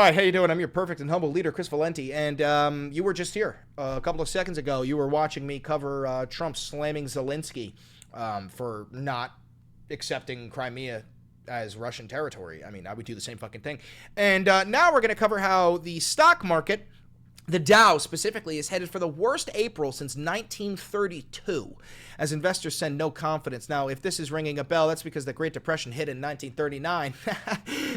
right, how you doing? I'm your perfect and humble leader, Chris Valenti, and you were just here a couple of seconds ago. You were watching me cover Trump slamming Zelensky for not accepting Crimea as Russian territory. I mean, I would do the same fucking thing. And now we're going to cover how the stock market, the Dow specifically, is headed for the worst April since 1932, as investors send no confidence. Now, if this is ringing a bell, that's because the Great Depression hit in 1939.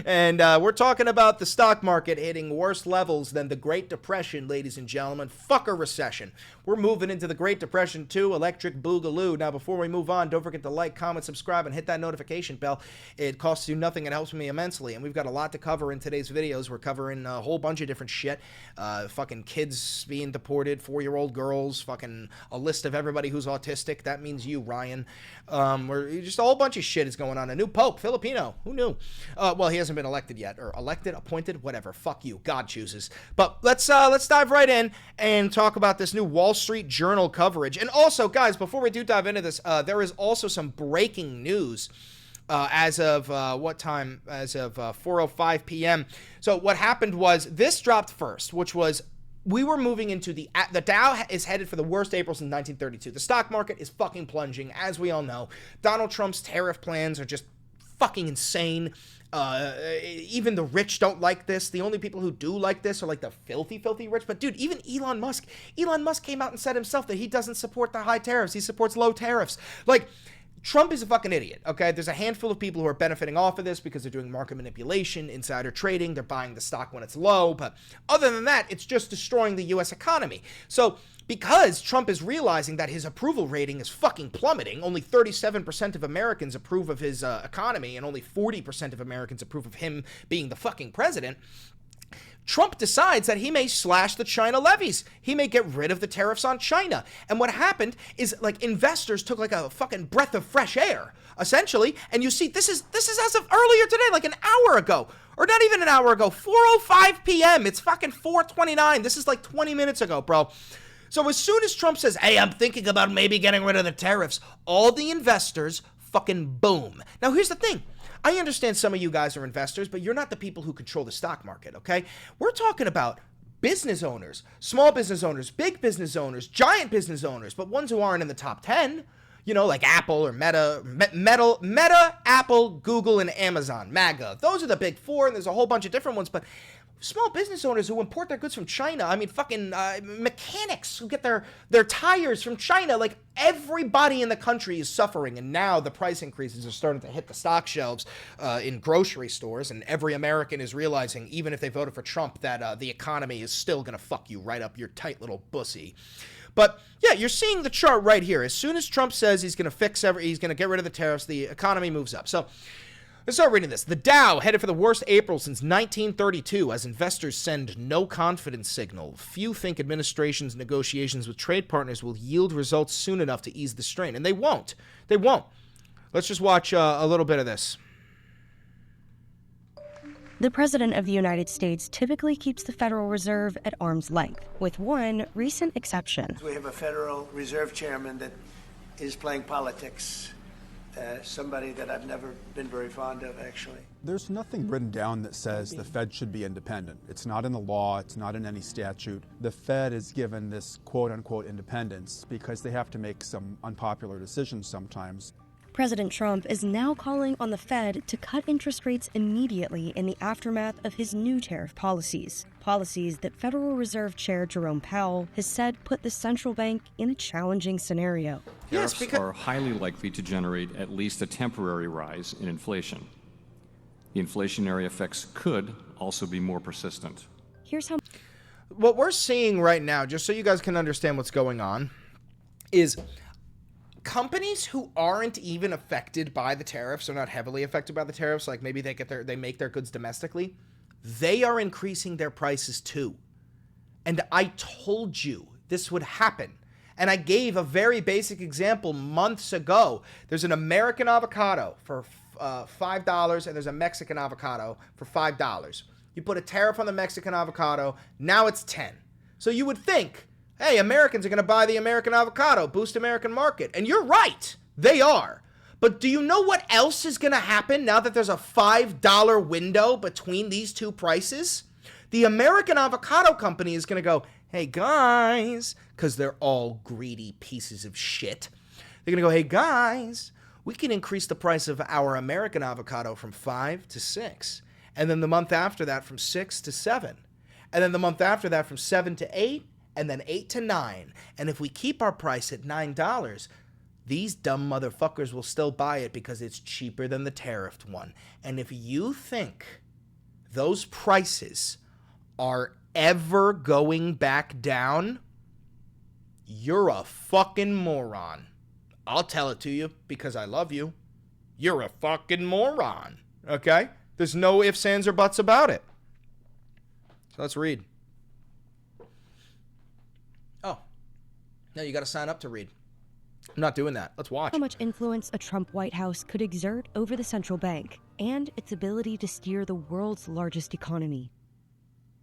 And we're talking about the stock market hitting worse levels than the Great Depression, ladies and gentlemen. Fuck a recession. We're moving into the Great Depression 2, electric boogaloo. Now, before we move on, don't forget to like, comment, subscribe, and hit that notification bell. It costs you nothing. It helps me immensely. And we've got a lot to cover in today's videos. We're covering a whole bunch of different shit. Fucking kids being deported, 4-year-old girls, fucking a list of everybody who's autistic. That means you, Ryan. We're just a whole bunch of shit is going on. A new pope, Filipino. Who knew? Well, he hasn't been elected yet, or elected, appointed, whatever. Fuck you. God chooses. But let's dive right in and talk about this new Wall Street Journal coverage. And also, guys, before we do dive into this, there is also some breaking news. As of what time? As of 4:05 p.m. So what happened was this dropped first, which was we were moving into the Dow is headed for the worst April since 1932. The stock market is fucking plunging, as we all know. Donald Trump's tariff plans are just fucking insane. Even the rich don't like this. The only people who do like this are like the filthy rich. But dude, even Elon Musk came out and said himself that he doesn't support the high tariffs. He supports low tariffs. Like, Trump is a fucking idiot, okay? There's a handful of people who are benefiting off of this because they're doing market manipulation, insider trading, they're buying the stock when it's low, but other than that, it's just destroying the U.S. economy. So, because Trump is realizing that his approval rating is fucking plummeting, only 37% of Americans approve of his economy, and only 40% of Americans approve of him being the fucking president, Trump decides that he may slash the China levies. He may get rid of the tariffs on China. And what happened is, like, investors took like a fucking breath of fresh air, essentially. And you see, this is as of earlier today, like an hour ago, or not even an hour ago, 4:05 p.m. It's fucking 4:29. This is like 20 minutes ago, bro. So as soon as Trump says, hey, I'm thinking about maybe getting rid of the tariffs, all the investors fucking boom. Now, here's the thing. I understand some of you guys are investors, but you're not the people who control the stock market, okay? We're talking about business owners, small business owners, big business owners, giant business owners, but ones who aren't in the top 10, you know, like Apple or Meta, Apple, Google, and Amazon, MAGA. Those are the big four, and there's a whole bunch of different ones, but small business owners who import their goods from China, I mean, fucking mechanics who get their tires from China, like everybody in the country is suffering, and now the price increases are starting to hit the stock shelves in grocery stores, and every American is realizing, even if they voted for Trump, that the economy is still going to fuck you right up your tight little pussy. But yeah, you're seeing the chart right here. As soon as Trump says he's going to he's going to get rid of the tariffs, the economy moves up. So let's start reading this. The Dow headed for the worst April since 1932 as investors send no confidence signal. Few think administration's negotiations with trade partners will yield results soon enough to ease the strain. And they won't. They won't. Let's just watch a little bit of this. The President of the United States typically keeps the Federal Reserve at arm's length, with one recent exception. We have a Federal Reserve Chairman that is playing politics. Somebody that I've never been very fond of, actually. There's nothing written down that says the Fed should be independent. It's not in the law. It's not in any statute. The Fed is given this quote-unquote independence because they have to make some unpopular decisions sometimes. President Trump is now calling on the Fed to cut interest rates immediately in the aftermath of his new tariff policies. Policies that Federal Reserve Chair Jerome Powell has said put the central bank in a challenging scenario. Tariffs are highly likely to generate at least a temporary rise in inflation. The inflationary effects could also be more persistent. Here's how. What we're seeing right now, just so you guys can understand what's going on, is companies who aren't even affected by the tariffs, or not heavily affected by the tariffs, like maybe they make their goods domestically, they are increasing their prices too. And I told you this would happen. And I gave a very basic example months ago. There's an American avocado for $5, and there's a Mexican avocado for $5. You put a tariff on the Mexican avocado, now it's 10. So you would think, hey, Americans are going to buy the American avocado, boost American market. And you're right, they are. But do you know what else is going to happen now that there's a $5 window between these two prices? The American Avocado Company is going to go, hey guys, because they're all greedy pieces of shit. They're going to go, hey guys, we can increase the price of our American avocado from 5 to 6. And then the month after that from 6 to 7. And then the month after that from 7 to 8. And then 8 to 9. And if we keep our price at $9, these dumb motherfuckers will still buy it because it's cheaper than the tariffed one. And if you think those prices are ever going back down, you're a fucking moron. I'll tell it to you because I love you. You're a fucking moron. Okay? There's no ifs, ands, or buts about it. So let's read. Oh. No, you got to sign up to read. I'm not doing that. Let's watch. How much influence a Trump White House could exert over the central bank and its ability to steer the world's largest economy.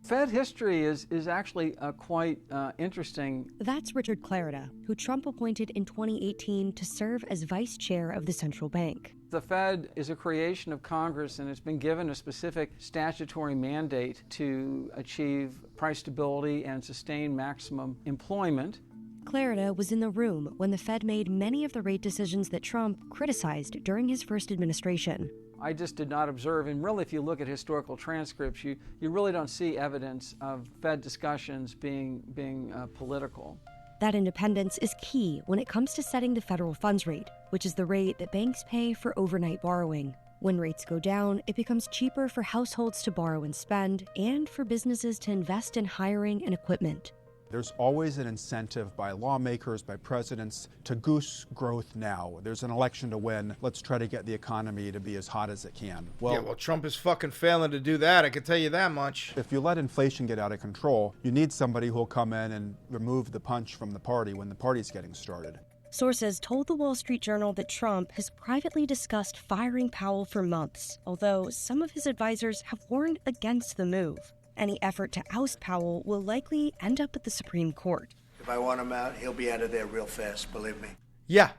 Fed history is actually quite interesting. That's Richard Clarida, who Trump appointed in 2018 to serve as vice chair of the central bank. The Fed is a creation of Congress, and it's been given a specific statutory mandate to achieve price stability and sustain maximum employment. Clarida was in the room when the Fed made many of the rate decisions that Trump criticized during his first administration. I just did not observe, and really if you look at historical transcripts, you really don't see evidence of Fed discussions being political. That independence is key when it comes to setting the federal funds rate, which is the rate that banks pay for overnight borrowing. When rates go down, it becomes cheaper for households to borrow and spend, and for businesses to invest in hiring and equipment. There's always an incentive by lawmakers, by presidents, to goose growth now. There's an election to win. Let's try to get the economy to be as hot as it can. Well, Trump is fucking failing to do that. I can tell you that much. If you let inflation get out of control, you need somebody who will come in and remove the punch from the party when the party's getting started. Sources told the Wall Street Journal that Trump has privately discussed firing Powell for months, although some of his advisors have warned against the move. Any effort to oust Powell will likely end up at the Supreme Court. If I want him out, he'll be out of there real fast, believe me. Yeah,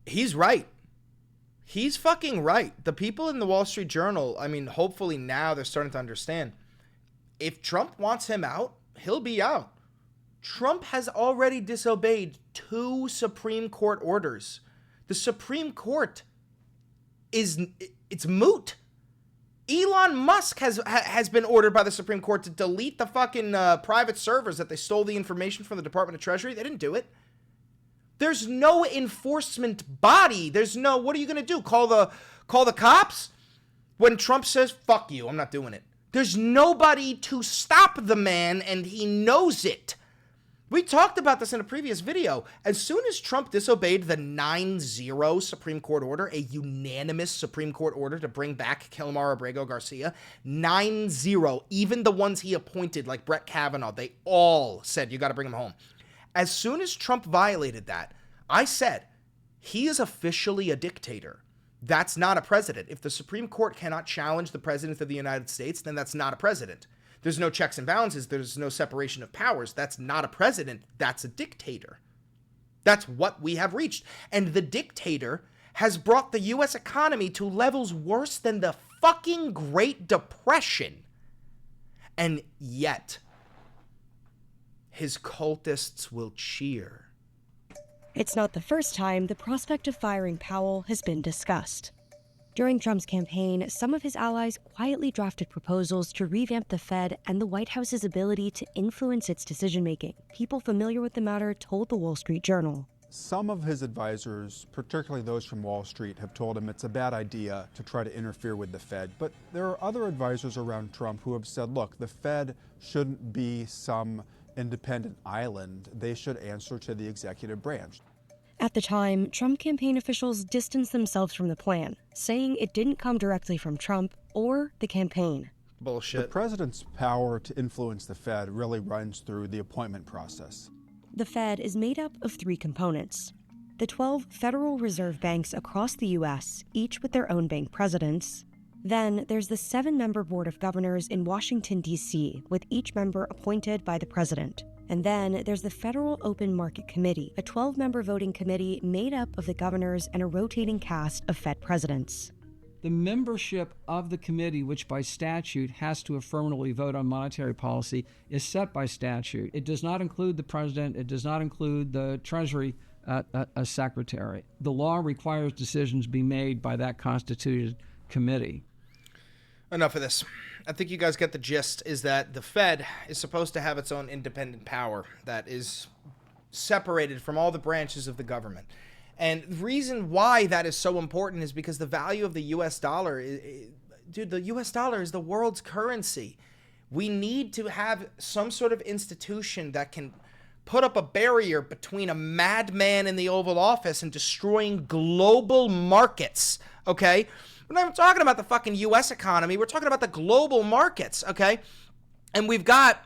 he's right. He's fucking right. The people in the Wall Street Journal, I mean, hopefully now they're starting to understand. If Trump wants him out, he'll be out. Trump has already disobeyed 2 Supreme Court orders. The Supreme Court it's moot. Elon Musk has been ordered by the Supreme Court to delete the fucking private servers that they stole the information from the Department of Treasury. They didn't do it. There's no enforcement body. There's no, what are you going to do? Call the cops? When Trump says, fuck you, I'm not doing it. There's nobody to stop the man, and he knows it. We talked about this in a previous video. As soon as Trump disobeyed the 9-0 Supreme Court order, a unanimous Supreme Court order to bring back Kilmar Abrego Garcia, 9-0, even the ones he appointed, like Brett Kavanaugh, they all said, you got to bring him home. As soon as Trump violated that, I said, he is officially a dictator. That's not a president. If the Supreme Court cannot challenge the president of the United States, then that's not a president. There's no checks and balances. There's no separation of powers. That's not a president. That's a dictator. That's what we have reached. And the dictator has brought the U.S. economy to levels worse than the fucking Great Depression. And yet, his cultists will cheer. It's not the first time the prospect of firing Powell has been discussed. During Trump's campaign, some of his allies quietly drafted proposals to revamp the Fed and the White House's ability to influence its decision-making. People familiar with the matter told the Wall Street Journal. Some of his advisors, particularly those from Wall Street, have told him it's a bad idea to try to interfere with the Fed. But there are other advisors around Trump who have said, look, the Fed shouldn't be some independent island. They should answer to the executive branch. At the time, Trump campaign officials distanced themselves from the plan, saying it didn't come directly from Trump or the campaign. Bullshit. The president's power to influence the Fed really runs through the appointment process. The Fed is made up of 3 components. The 12 Federal Reserve banks across the U.S., each with their own bank presidents. Then there's the 7-member Board of Governors in Washington, D.C., with each member appointed by the president. And then there's the Federal Open Market Committee, a 12-member voting committee made up of the governors and a rotating cast of Fed presidents. The membership of the committee, which by statute has to affirmatively vote on monetary policy, is set by statute. It does not include the president. It does not include the Treasury secretary. The law requires decisions be made by that constituted committee. Enough of this. I think you guys get the gist, is that the Fed is supposed to have its own independent power that is separated from all the branches of the government. And the reason why that is so important is because the value of the U.S. dollar, dude, the U.S. dollar is the world's currency. We need to have some sort of institution that can put up a barrier between a madman in the Oval Office and destroying global markets, okay? We're not even talking about the fucking U.S. economy. We're talking about the global markets, okay? And we've got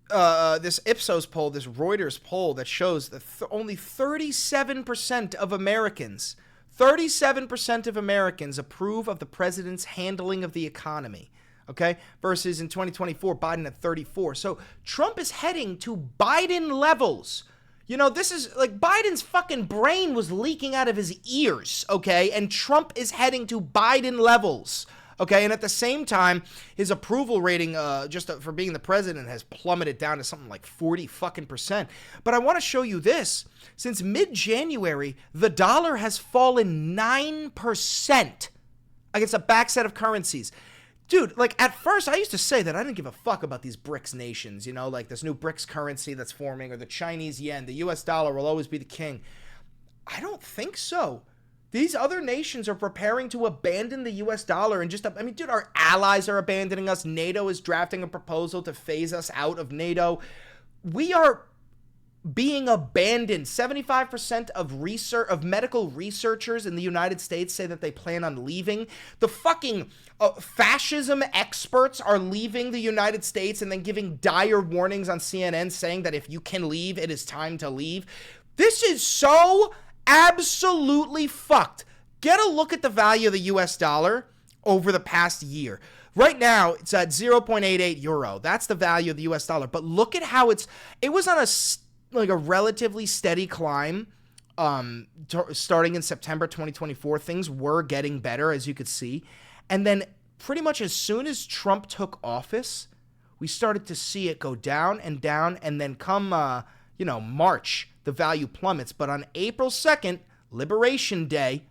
this Ipsos poll, this Reuters poll that shows that only 37% of Americans, 37% of Americans approve of the president's handling of the economy, okay? Versus in 2024, Biden at 34. So Trump is heading to Biden levels. You know, this is like Biden's fucking brain was leaking out of his ears, okay? And Trump is heading to Biden levels. Okay, and at the same time, his approval rating just for being the president has plummeted down to something like 40%. But I want to show you this. Since mid-January, the dollar has fallen 9% against a back set of currencies. Dude, like at first I used to say that I didn't give a fuck about these BRICS nations, you know, like this new BRICS currency that's forming, or the Chinese yen, the US dollar will always be the king. I don't think so. These other nations are preparing to abandon the U.S. dollar and I mean, dude, our allies are abandoning us. NATO is drafting a proposal to phase us out of NATO. We are being abandoned. 75% of medical researchers in the United States say that they plan on leaving. The fucking fascism experts are leaving the United States and then giving dire warnings on CNN saying that if you can leave, it is time to leave. This is so absolutely fucked. Get a look at the value of the US dollar over the past year. Right now, it's at 0.88 euro. That's the value of the US dollar. But look at how it was on a relatively steady climb starting in September 2024. Things were getting better, as you could see. And then pretty much as soon as Trump took office, we started to see it go down, and then come March, the value plummets. But on April 2nd, Liberation Day,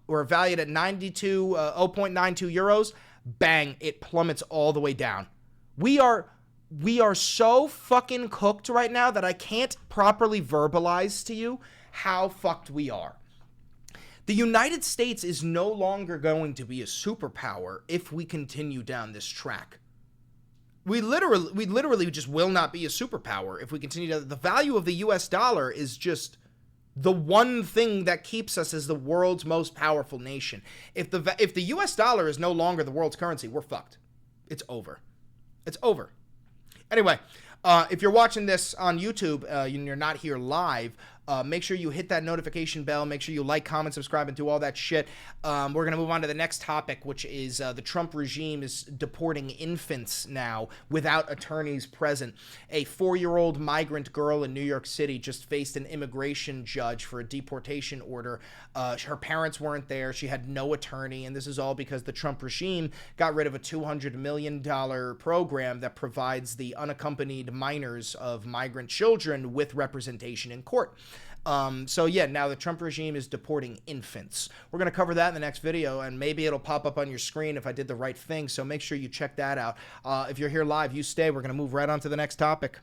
we're valued at 0.92 euros. Bang, it plummets all the way down. We are so fucking cooked right now that I can't properly verbalize to you how fucked we are. The United States is no longer going to be a superpower if we continue down this track. We literally just will not be a superpower if we continue to. The value of the US dollar is just the one thing that keeps us as the world's most powerful nation. If the US dollar is no longer the world's currency, we're fucked. It's over. It's over. Anyway, if you're watching this on YouTube and you're not here live, make sure you hit that notification bell. Make sure you like, comment, subscribe, and do all that shit. We're going to move on to the next topic, which is the Trump regime is deporting infants now without attorneys present. A 4-year-old migrant girl in New York City just faced an immigration judge for a deportation order. Her parents weren't there. She had no attorney, and this is all because the Trump regime got rid of a $200 million program that provides the unaccompanied minors of migrant children with representation in court. So yeah, now the Trump regime is deporting infants. We're going to cover that in the next video, and maybe it'll pop up on your screen if I did the right thing, so make sure you check that out. If you're here live, you stay. We're going to move right on to the next topic.